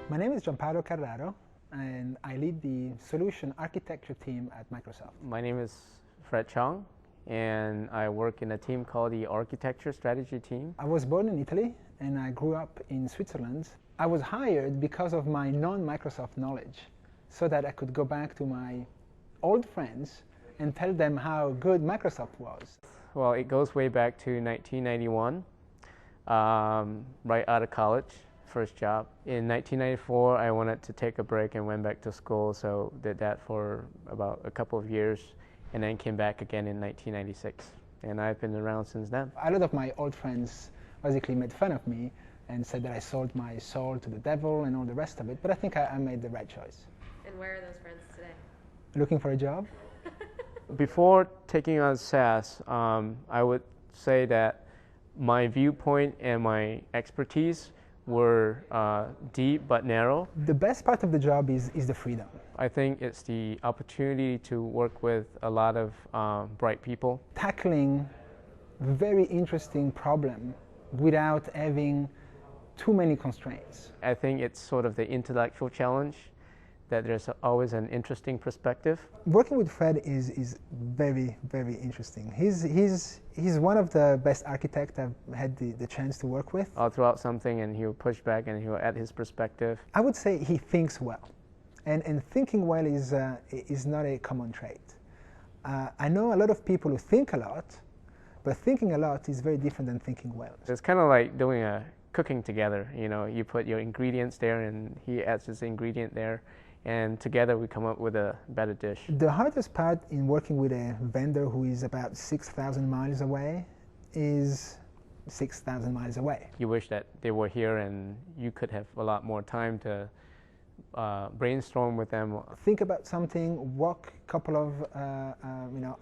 My name is Gianpaolo Carraro, and I lead the solution architecture team at Microsoft. My name is Fred Chong, and I work in a team called the Architecture Strategy Team. I was born in Italy, and I grew up in Switzerland. I was hired because of my non-Microsoft knowledge, so that I could go back to my old friends and tell them how good Microsoft was. Well, it goes way back to 1991, right out of college. First job. In 1994, I wanted to take a break and went back to school, so did that for about a couple of years, and then came back again in 1996. And I've been around since then. A lot of my old friends basically made fun of me and said that I sold my soul to the devil and all the rest of it, but I think I made the right choice. And where are those friends today? Looking for a job? Before taking on SaaS, I would say that my viewpoint and my expertise were deep but narrow. The best part of the job is the freedom. I think it's the opportunity to work with a lot of bright people. Tackling very interesting problem without having too many constraints. I think it's sort of the intellectual challenge, that there's always an interesting perspective. Working with Fred is very, very interesting. He's one of the best architects I've had the chance to work with. I'll throw out something and he'll push back and he'll add his perspective. I would say he thinks well. And thinking well is not a common trait. I know a lot of people who think a lot, but thinking a lot is very different than thinking well. It's kind of like doing a cooking together. You know, you put your ingredients there and he adds his ingredient there, and together we come up with a better dish. The hardest part in working with a vendor who is about 6,000 miles away is 6,000 miles away. You wish that they were here and you could have a lot more time to brainstorm with them. Think about something, walk a couple of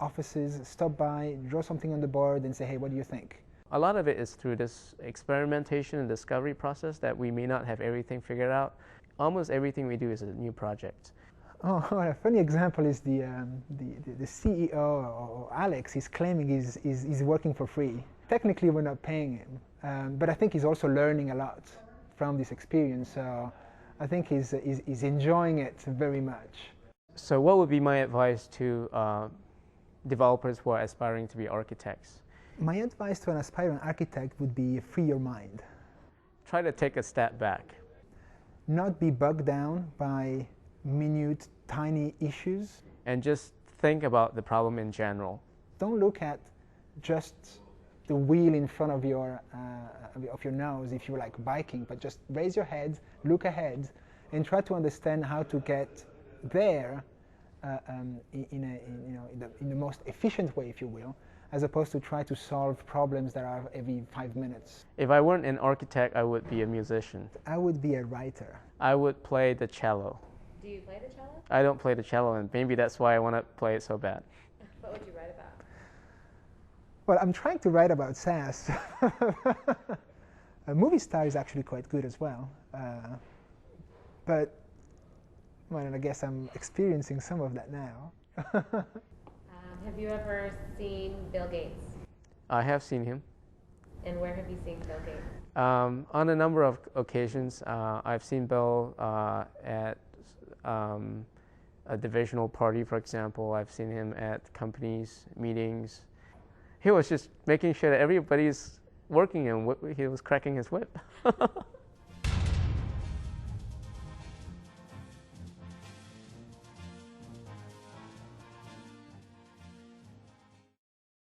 offices, stop by, draw something on the board and say, hey, what do you think? A lot of it is through this experimentation and discovery process that we may not have everything figured out. Almost everything we do is a new project. Oh, a funny example is the CEO, or Alex, he's claiming he's working for free. Technically, we're not paying him, but I think he's also learning a lot from this experience, so I think he's enjoying it very much. So what would be my advice to developers who are aspiring to be architects? My advice to an aspiring architect would be free your mind. Try to take a step back. Not be bogged down by minute, tiny issues. And just think about the problem in general. Don't look at just the wheel in front of your nose if you're like biking, but just raise your head, look ahead, and try to understand how to get there in the most efficient way, if you will, as opposed to try to solve problems that are every 5 minutes. If I weren't an architect, I would be a musician. I would be a writer. I would play the cello. Do you play the cello? I don't play the cello, and maybe that's why I want to play it so bad. What would you write about? Well, I'm trying to write about SaaS. A movie star is actually quite good as well. But well, I guess I'm experiencing some of that now. Have you ever seen Bill Gates? I have seen him. And where have you seen Bill Gates? On a number of occasions. I've seen Bill at a divisional party, for example. I've seen him at companies, meetings. He was just making sure that everybody's working and he was cracking his whip.